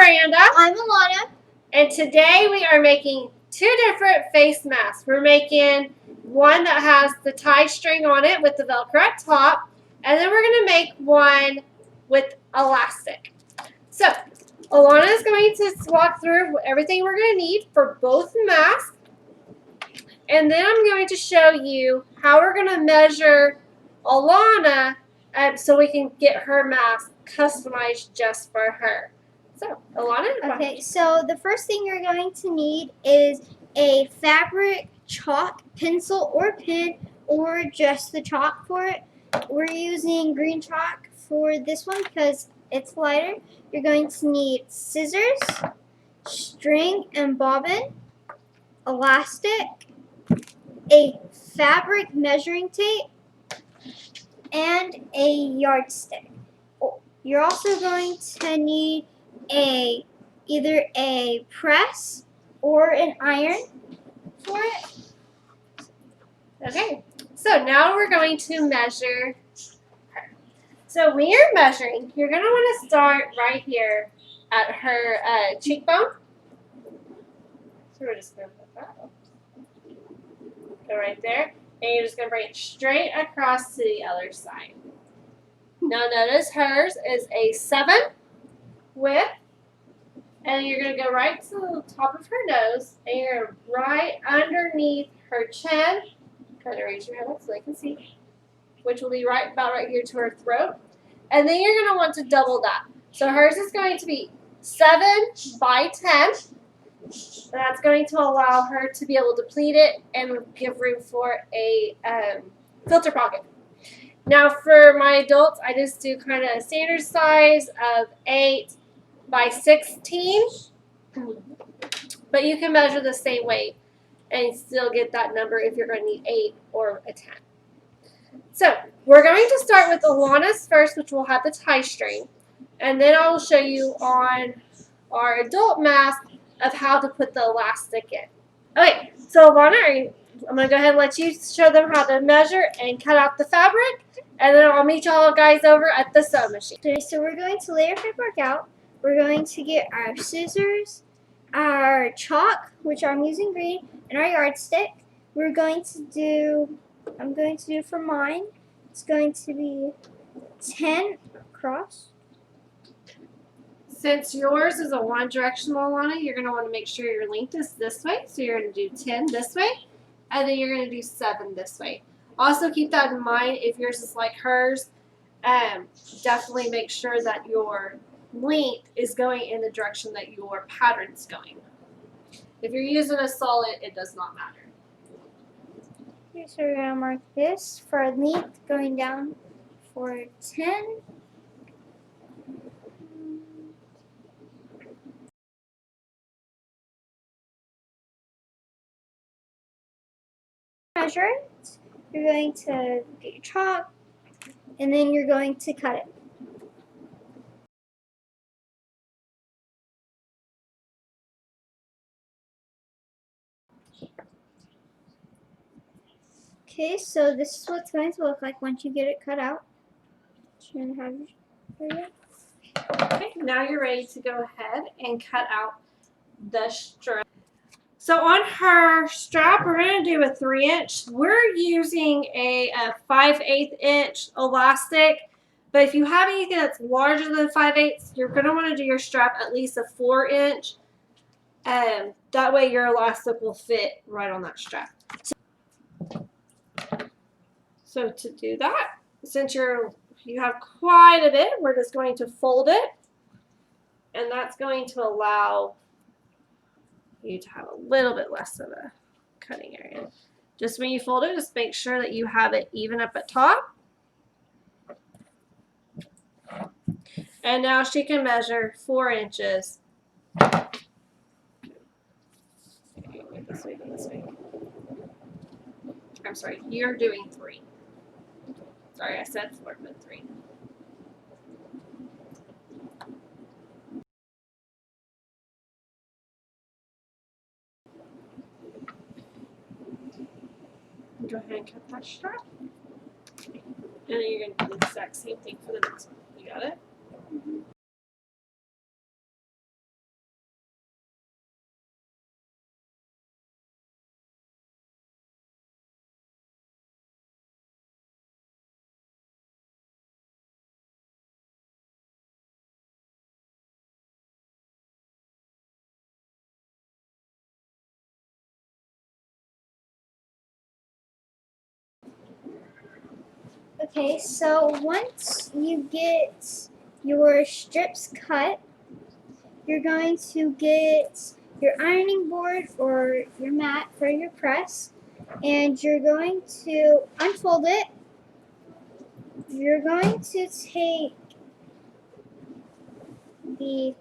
Miranda. I'm Alanna. And today we are making two different face masks. We're making one that has the tie string on it with the Velcro at top. And then we're going to make one with elastic. So, Alanna is going to walk through everything we're going to need for both masks. And then I'm going to show you how we're going to measure Alanna so we can get her mask customized just for her. So, Alanna? Okay, so the first thing you're going to need is a fabric chalk pencil or pen, or just the chalk for it. We're using green chalk for this one because it's lighter. You're going to need scissors, string and bobbin, elastic, a fabric measuring tape, and a yardstick. You're also going to need either a press or an iron for it. Okay, so now we're going to measure her. So when you're measuring, you're going to want to start right here at her cheekbone. So we're just going to put that up. Go right there. And you're just going to bring it straight across to the other side. Now notice hers is a 7 width. And you're going to go right to the top of her nose. And you're going to right underneath her chin. Kind of raise your head up so they can see. Which will be about right here to her throat. And then you're going to want to double that. So hers is going to be 7 by 10. That's going to allow her to be able to pleat it and give room for a filter pocket. Now for my adults, I just do kind of a standard size of 8 by 16. But you can measure the same way and still get that number if you're going to need 8 or a 10. So we're going to start with Alanna's first, which will have the tie string. And then I will show you on our adult mask of how to put the elastic in. Okay, so Alanna, I'm going to go ahead and let you show them how to measure and cut out the fabric. And then I'll meet y'all guys over at the sewing machine. Okay, so we're going to lay our fabric out. We're going to get our scissors, our chalk, which I'm using green, and our yardstick. I'm going to do for mine, it's going to be 10 across. Since yours is a one-directional, Alanna, you're going to want to make sure your length is this way. So you're going to do 10 this way, and then you're going to do 7 this way. Also keep that in mind if yours is like hers. Definitely make sure that your length is going in the direction that your pattern's going. If you're using a solid, it does not matter. Okay, so we're going to mark this for our length going down for 10. Measure it. You're going to get your chalk, and then you're going to cut it. Okay, so this is what it's going to look like once you get it cut out. Okay, now you're ready to go ahead and cut out the strap. So on her strap, we're going to do a 3-inch. We're using a 5/8 inch elastic, but if you have anything that's larger than 5/8, you're going to want to do your strap at least a 4-inch. That way your elastic will fit right on that strap. So to do that, since you have quite a bit, we're just going to fold it, and that's going to allow you to have a little bit less of a cutting area. Just when you fold it, just make sure that you have it even up at top. And now she can measure 4 inches. This way, this way. I'm sorry, you're doing 3. Sorry, I said 4, but 3. Go ahead and cut that strap. And then you're going to do the exact same thing for the next one. You got it? Okay, so once you get your strips cut, you're going to get your ironing board or your mat for your press, and you're going to unfold it. You're going to take the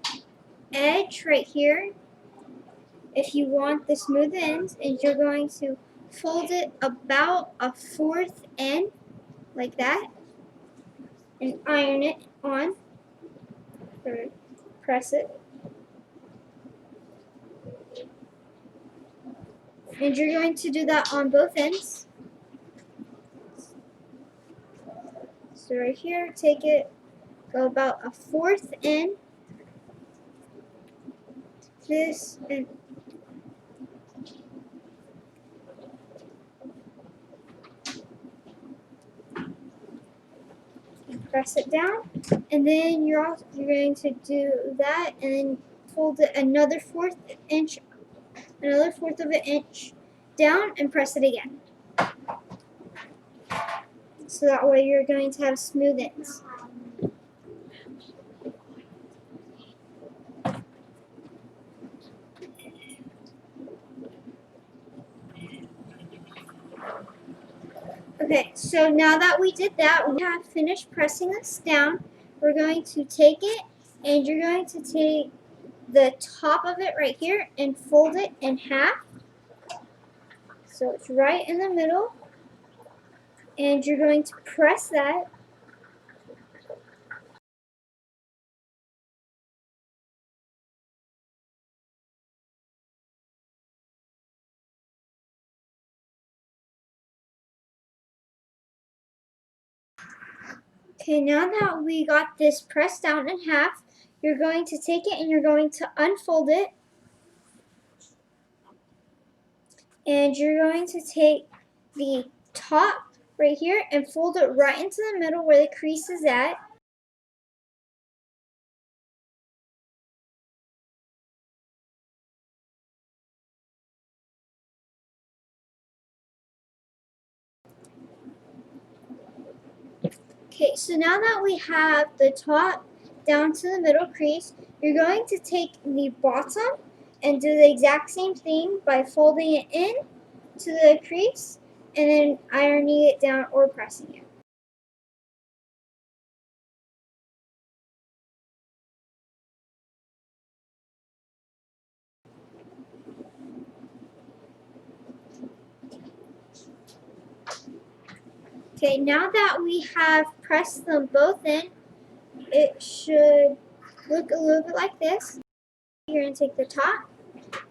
edge right here if you want the smooth ends, and you're going to fold it about a fourth in like that and iron it on or press it. And you're going to do that on both ends. So right here, take it, go about a fourth in this and press it down, and then you're going to do that, and then fold it another fourth of an inch down, and press it again. So that way you're going to have smooth ends. Okay, so now that we did that, we have finished pressing this down. We're going to take it, and you're going to take the top of it right here and fold it in half. So it's right in the middle, and you're going to press that. Okay, now that we got this pressed down in half, you're going to take it and you're going to unfold it. And you're going to take the top right here and fold it right into the middle where the crease is at. Okay, so now that we have the top down to the middle crease, you're going to take the bottom and do the exact same thing by folding it in to the crease and then ironing it down or pressing it. Okay, now that we have pressed them both in, it should look a little bit like this. You're going to take the top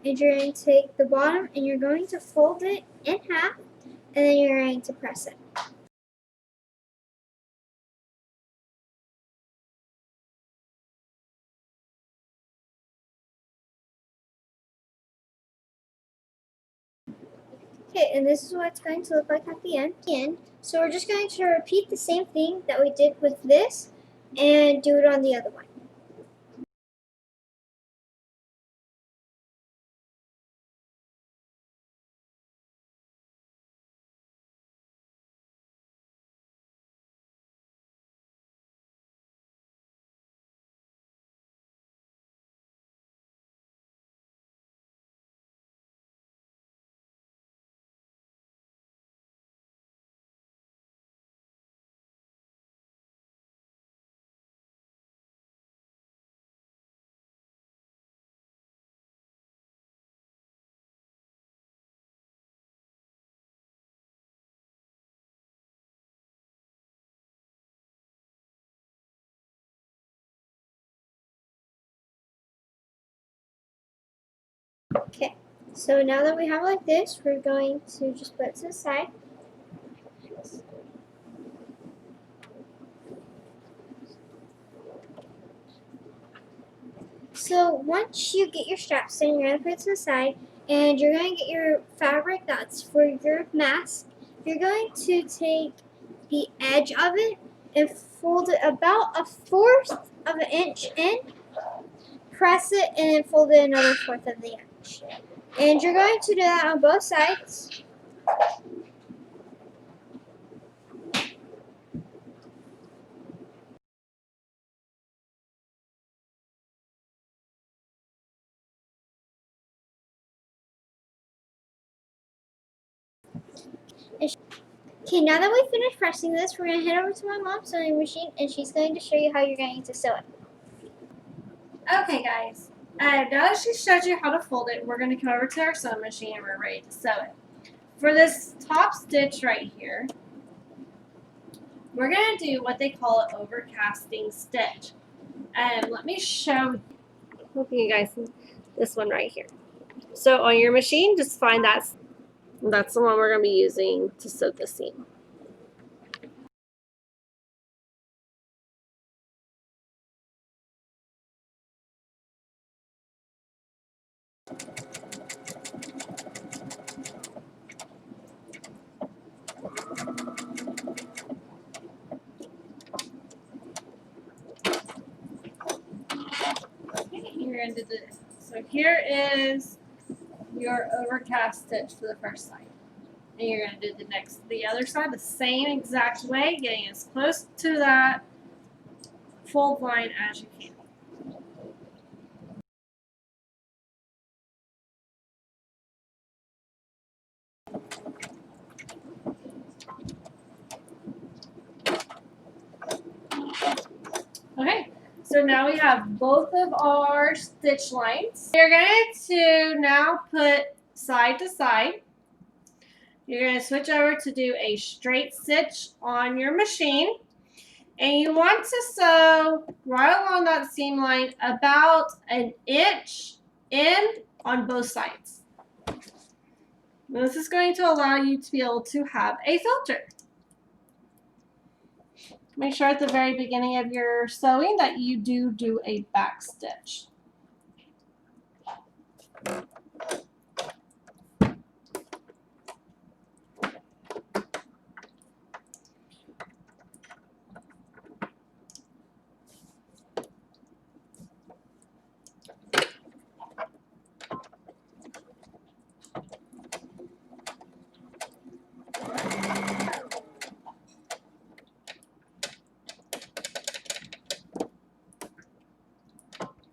and you're going to take the bottom and you're going to fold it in half and then you're going to press it. Okay, and this is what it's going to look like at the end. So we're just going to repeat the same thing that we did with this and do it on the other one. Okay, so now that we have it like this, we're going to just put it to the side. So once you get your straps in, you're going to put it to the side, and you're going to get your fabric that's for your mask. You're going to take the edge of it and fold it about a fourth of an inch in, press it, and then fold it another fourth of the inch. And you're going to do that on both sides. Okay, now that we finished pressing this, we're going to head over to my mom's sewing machine and she's going to show you how you're going to sew it. Okay, guys. Now that she showed you how to fold it, we're going to come over to our sewing machine and we're ready to sew it. For this top stitch right here, we're going to do what they call an overcasting stitch. And let me show you guys this one right here. So on your machine, just find that's the one we're going to be using to sew the seam. So here is your overcast stitch for the first side. And you're going to do the other side the same exact way, getting as close to that fold line as you can. Okay, so now we have both of our stitch lines. You're going to now put side to side. You're going to switch over to do a straight stitch on your machine. And you want to sew right along that seam line about an inch in on both sides. This is going to allow you to be able to have a filter. Make sure at the very beginning of your sewing that you do a back stitch.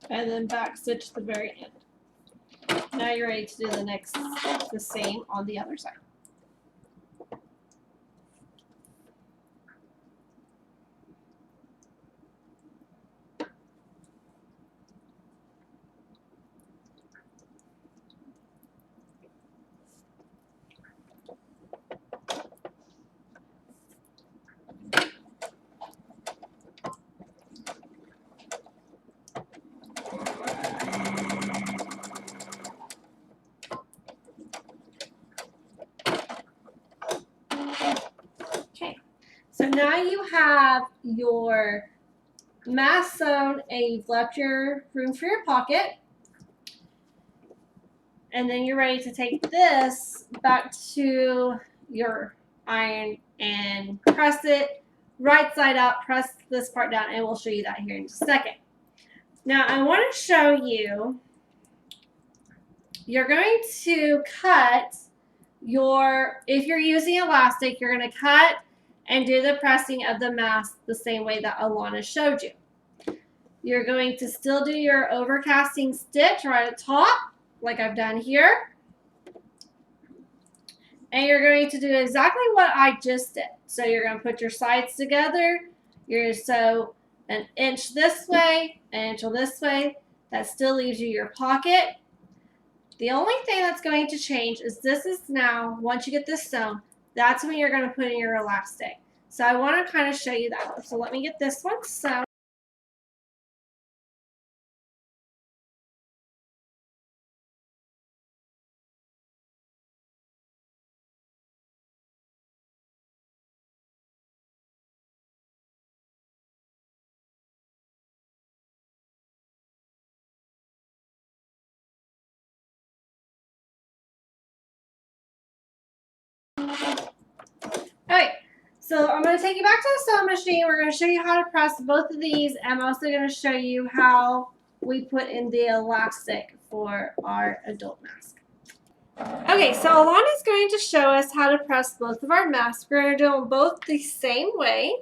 And then back stitch the very end. Now you're ready to do the same on the other side. Okay, so now you have your mask sewn and you've left your room for your pocket. And then you're ready to take this back to your iron and press it right side out, press this part down, and we'll show you that here in just a second. Now I want to show you, you're going to cut if you're using elastic, you're going to cut and do the pressing of the mask the same way that Alanna showed you. You're going to still do your overcasting stitch right at the top, like I've done here. And you're going to do exactly what I just did. So you're going to put your sides together. You're going to sew an inch this way, an inch this way. That still leaves you your pocket. The only thing that's going to change is this is now, once you get this sewn, that's when you're going to put in your elastic. So I want to kind of show you that. So let me get this one sewn. Okay, so I'm going to take you back to the sewing machine. We're going to show you how to press both of these. I'm also going to show you how we put in the elastic for our adult mask. Okay, so Alanna's going to show us how to press both of our masks. We're going to do them both the same way.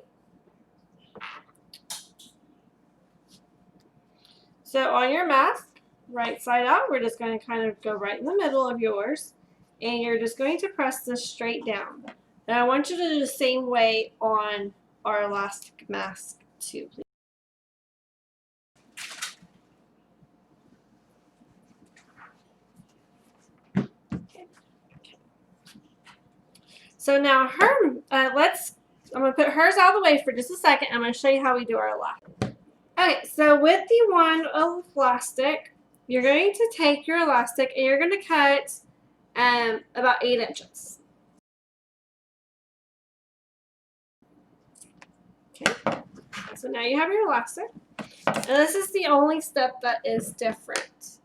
So on your mask, right side out, we're just going to kind of go right in the middle of yours. And you're just going to press this straight down. And I want you to do the same way on our elastic mask too, please. So now I'm going to put hers out of the way for just a second. I'm going to show you how we do our elastic. Okay, so with the one elastic, you're going to take your elastic and you're going to cut about 8 inches. Okay, so now you have your elastic. And this is the only step that is different.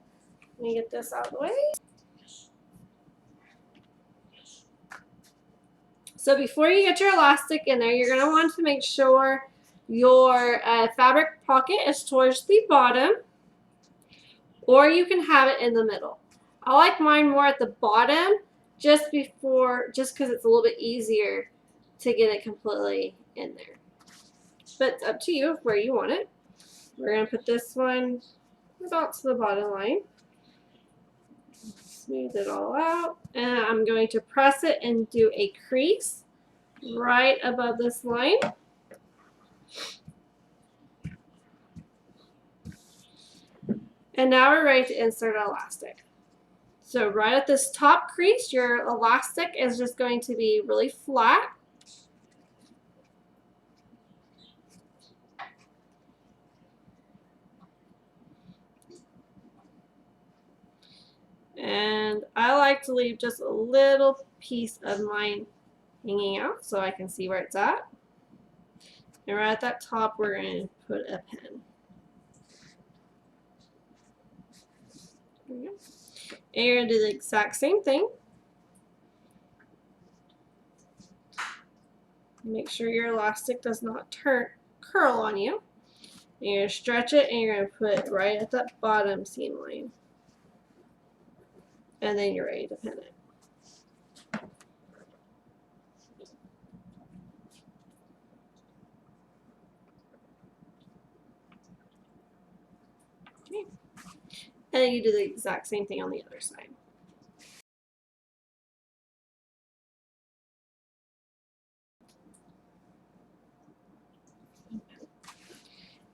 Let me get this out of the way. So before you get your elastic in there, you're going to want to make sure your fabric pocket is towards the bottom, or you can have it in the middle. I like mine more at the bottom just because it's a little bit easier to get it completely in there. But it's up to you where you want it. We're going to put this one about to the bottom line. Smooth it all out. And I'm going to press it and do a crease right above this line. And now we're ready to insert our elastic. So right at this top crease, your elastic is just going to be really flat. And I like to leave just a little piece of mine hanging out so I can see where it's at. And right at that top, we're going to put a pin. There we go. And you're going to do the exact same thing. Make sure your elastic does not curl on you. And you're going to stretch it and you're going to put it right at that bottom seam line. And then you're ready to pin it. Okay. And then you do the exact same thing on the other side.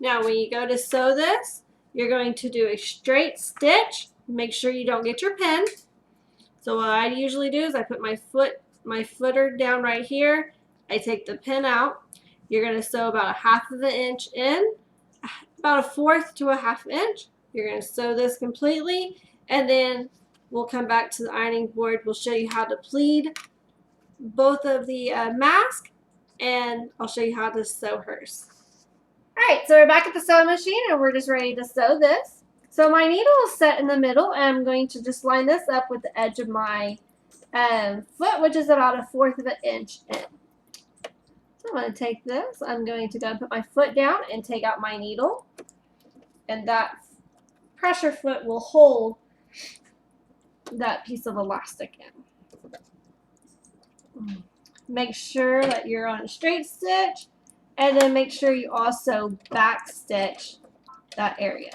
Now when you go to sew this, you're going to do a straight stitch. Make sure you don't get your pin. So what I usually do is I put my footer down right here. I take the pin out. You're going to sew about 1/2 of an inch in, about 1/4 to 1/2 inch. You're going to sew this completely, and then we'll come back to the ironing board. We'll show you how to pleat both of the mask, and I'll show you how to sew hers. Alright, so we're back at the sewing machine and we're just ready to sew this. So my needle is set in the middle and I'm going to just line this up with the edge of my foot, which is about 1/4 of an inch in. So I'm going to take this, I'm going to go put my foot down and take out my needle. And that pressure foot will hold that piece of elastic in. Make sure that you're on a straight stitch. And then make sure you also back stitch that area.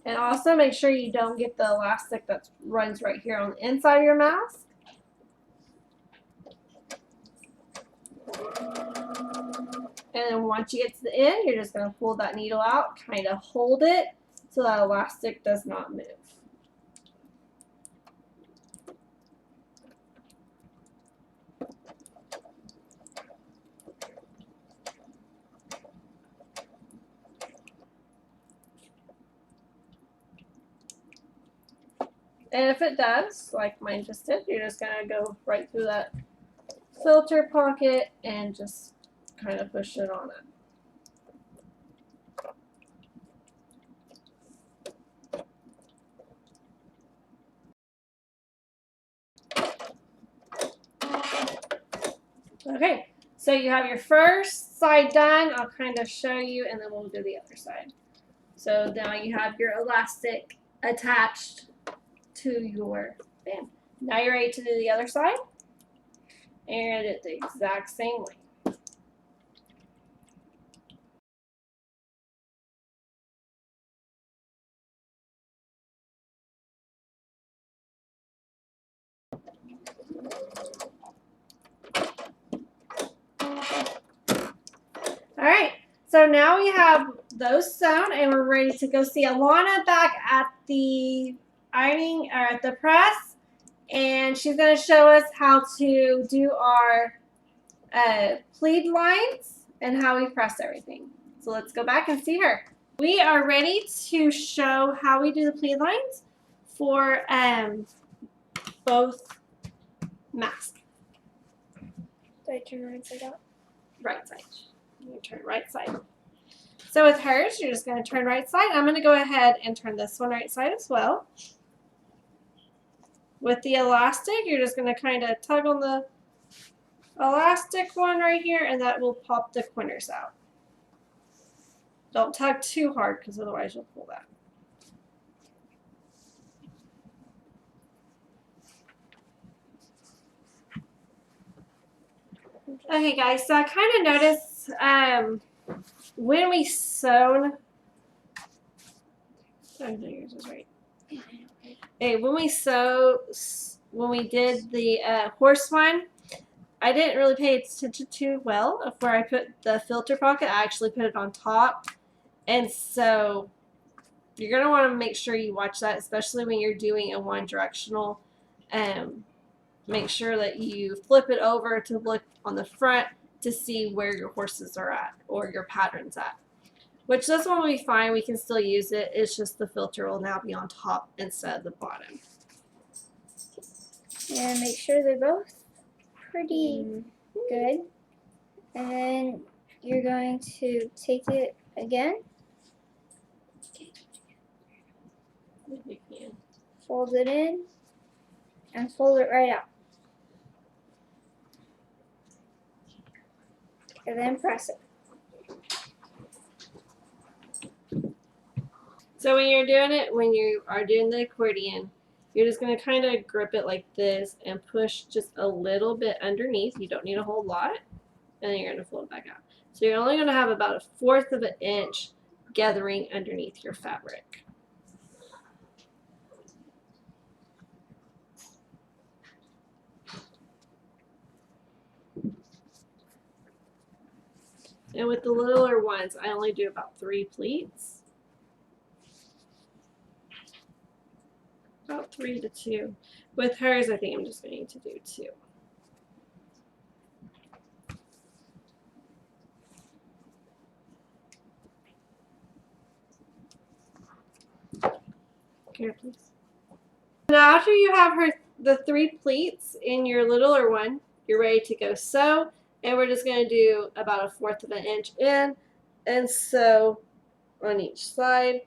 And also make sure you don't get the elastic that runs right here on the inside of your mask. And then once you get to the end, you're just going to pull that needle out, kind of hold it so that elastic does not move. And if it does, like mine just did, you're just going to go right through that filter pocket and just kind of push it on it. Okay, so you have your first side done. I'll kind of show you and then we'll do the other side. So now you have your elastic attached to your band. Now you're ready to do the other side. And it's the exact same way. So now we have those sewn, and we're ready to go see Alanna back at the ironing or at the press, and she's going to show us how to do our pleat lines and how we press everything. So let's go back and see her. We are ready to show how we do the pleat lines for both masks. Do I turn right side out? Right side. You turn right side. So with hers, you're just going to turn right side. I'm going to go ahead and turn this one right side as well. With the elastic, you're just going to kind of tug on the elastic one right here, and that will pop the corners out. Don't tug too hard because otherwise you'll pull that. Okay guys, so I kind of noticed when we sewn, yours is right. Okay, when we did the horse one, I didn't really pay attention to well of where I put the filter pocket. I actually put it on top, and so you're gonna want to make sure you watch that, especially when you're doing a one directional. Make sure that you flip it over to look on the front to see where your horses are at or your pattern's at. Which this one will be fine. We can still use it. It's just the filter will now be on top instead of the bottom. And make sure they're both pretty good. And then you're going to take it again, fold it in, and fold it right out. And then press it. So when you're doing it, when you are doing the accordion, you're just going to kind of grip it like this and push just a little bit underneath. You don't need a whole lot. And then you're going to fold it back out. So you're only going to have about 1/4 of an inch gathering underneath your fabric. And with the littler ones, I only do about 3 pleats. About 3 to 2. With hers, I think I'm just going to do 2. Here, please. Now, after you have the 3 pleats in your littler one, you're ready to go sew. And we're just going to do about 1/4 of an inch in and sew on each side.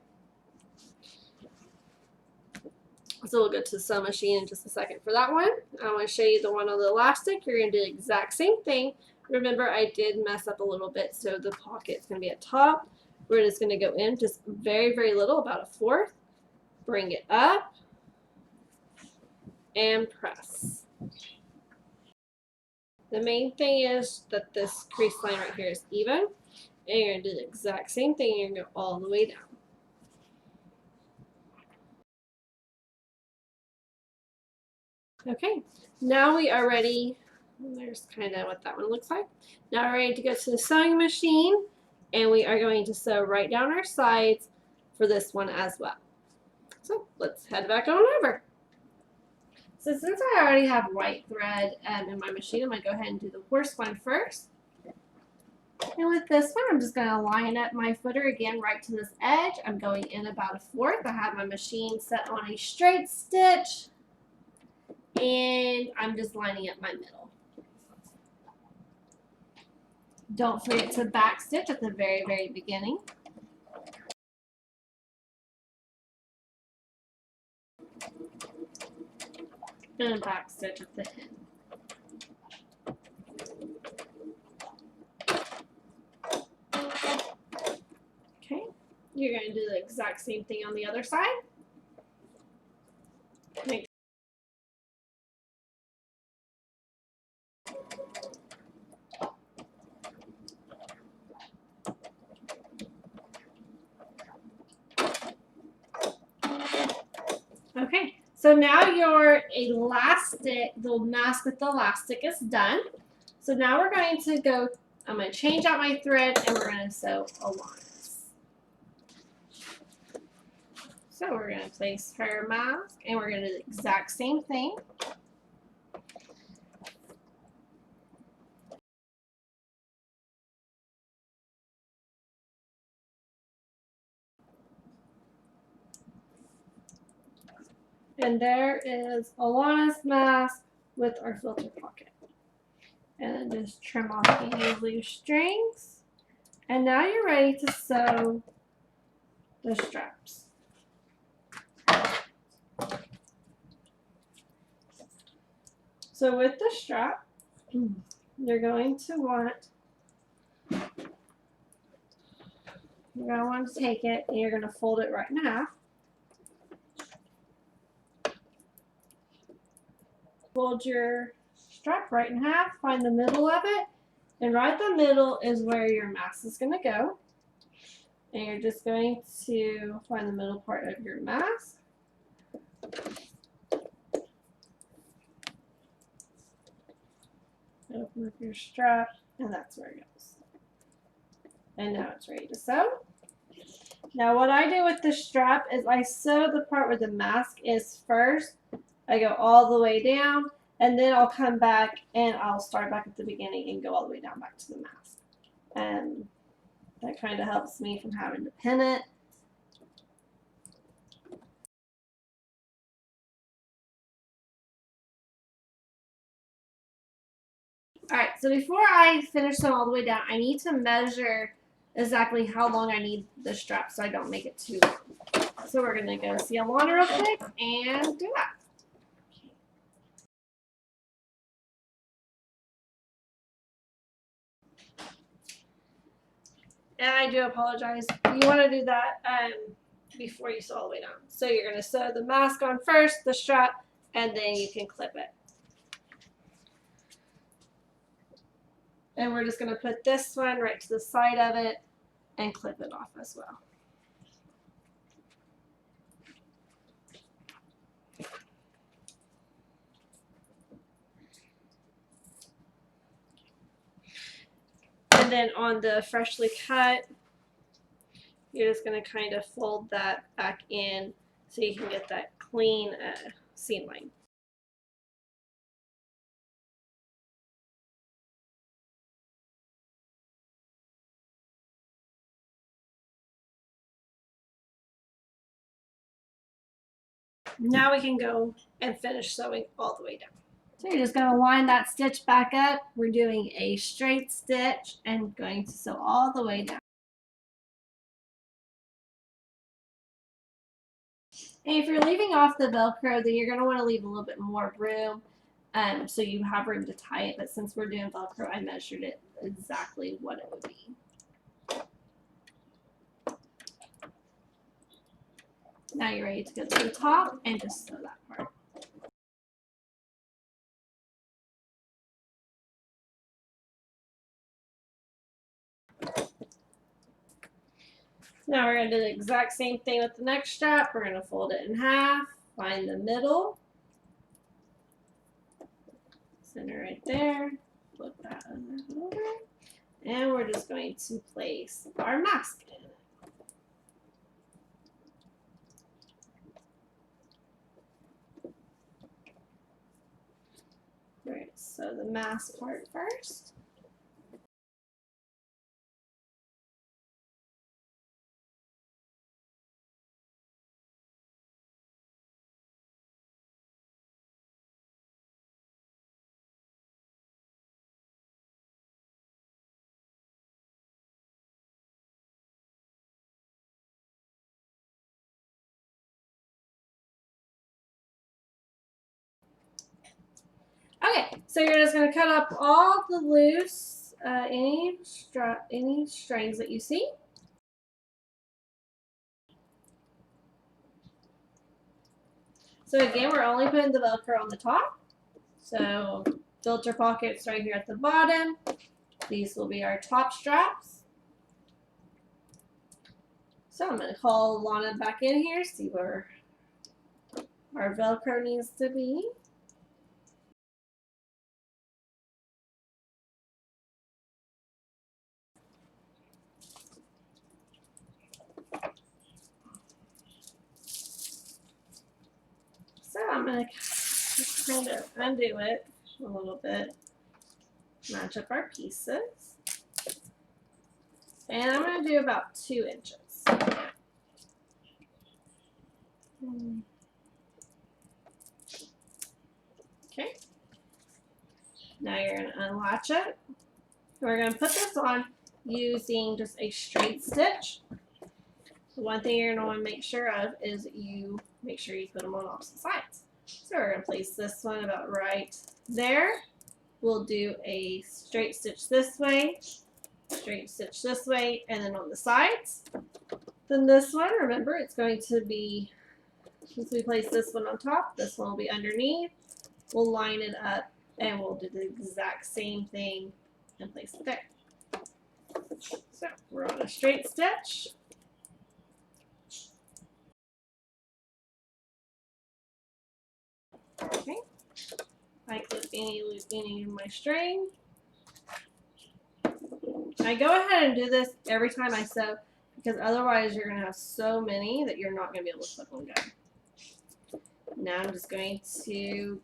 So we'll go to the sewing machine in just a second for that one. I want to show you the one on the elastic. You're going to do the exact same thing. Remember, I did mess up a little bit, so the pocket's going to be at top. We're just going to go in just very, very little, about 1/4. Bring it up and press. The main thing is that this crease line right here is even. And you're going to do the exact same thing. You're going to go all the way down. Okay, now we are ready. There's kind of what that one looks like. Now we're ready to go to the sewing machine, and we are going to sew right down our sides for this one as well. So let's head back on over. So since I already have white thread in my machine, I'm going to go ahead and do the horse one first. And with this one, I'm just going to line up my footer again right to this edge. I'm going in about 1/4. I have my machine set on a straight stitch. And I'm just lining up my middle. Don't forget to back stitch at the very, very beginning. And back stitch at the end. Okay, you're going to do the exact same thing on the other side. Make Okay, so now your elastic, the mask with the elastic is done. So now we're going to go I'm going to change out my thread and we're going to sew Alanna's. So we're going to place her mask and we're going to do the exact same thing. And there is Alanna's mask with our filter pocket. And then just trim off any loose strings. And now you're ready to sew the straps. So with the strap, you're going to want to take it and you're going to fold it right in half. Fold your strap right in half, find the middle of it, and right in the middle is where your mask is going to go. And you're just going to find the middle part of your mask. Open up your strap, and that's where it goes. And now it's ready to sew. Now what I do with the strap is I sew the part where the mask is first. I go all the way down, and then I'll come back and I'll start back at the beginning and go all the way down back to the mask. And that kind of helps me from having to pin it. Alright, so before I finish them all the way down, I need to measure exactly how long I need the strap so I don't make it too long. So we're going to go see Alanna real quick and do that. And I do apologize. You want to do that before you sew all the way down. So you're going to sew the mask on first, the strap, and then you can clip it. And we're just going to put this one right to the side of it and clip it off as well. And then on the freshly cut, you're just going to kind of fold that back in so you can get that clean seam line. Now we can go and finish sewing all the way down. So you're just going to line that stitch back up. We're doing a straight stitch and going to sew all the way down. And if you're leaving off the Velcro, then you're going to want to leave a little bit more room so you have room to tie it. But since we're doing Velcro, I measured it exactly what it would be. Now you're ready to go to the top and just sew that part. Now we're going to do the exact same thing with the next strap. We're going to fold it in half, find the middle, center right there, flip that over, and we're just going to place our mask in. We're going to sew the mask part first. Okay, so you're just going to cut up all the loose, any strings that you see. So again, we're only putting the Velcro on the top. So filter pockets right here at the bottom. These will be our top straps. So I'm going to call Alanna back in here, see where our Velcro needs to be. I'm going to kind of undo it a little bit, match up our pieces. And I'm going to do about 2 inches. Okay. Now you're going to unlatch it. We're going to put this on using just a straight stitch. The one thing you're going to want to make sure of is you make sure you put them on opposite sides. So we're going to place this one about right there. We'll do a straight stitch this way, straight stitch this way, and then on the sides. Then this one, remember, it's going to be, since we place this one on top, this one will be underneath. We'll line it up and we'll do the exact same thing and place it there. So we're on a straight stitch. Okay. I clip any loop any of my string. I go ahead and do this every time I sew because otherwise you're going to have so many that you're not going to be able to clip them good. Now I'm just going to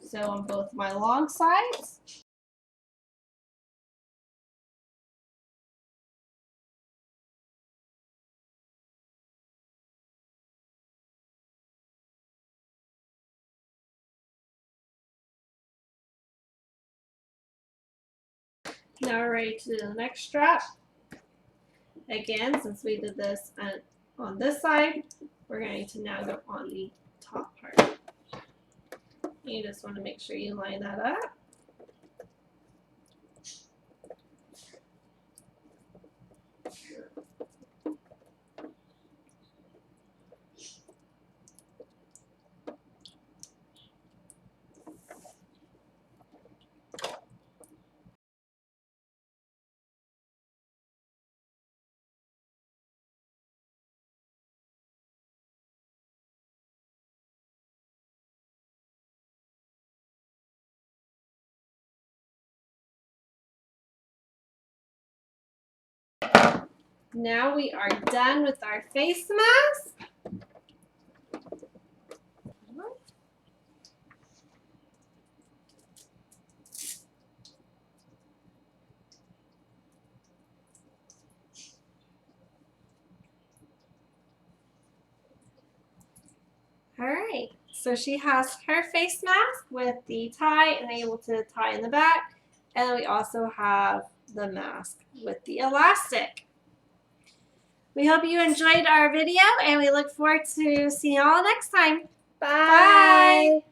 sew on both my long sides. Now we're ready to do the next strap. Again, since we did this on this side, we're going to now go on the top part. You just want to make sure you line that up. Now we are done with our face mask. All right, so she has her face mask with the tie and able to tie in the back. And then we also have the mask with the elastic. We hope you enjoyed our video and we look forward to seeing you all next time. Bye. Bye.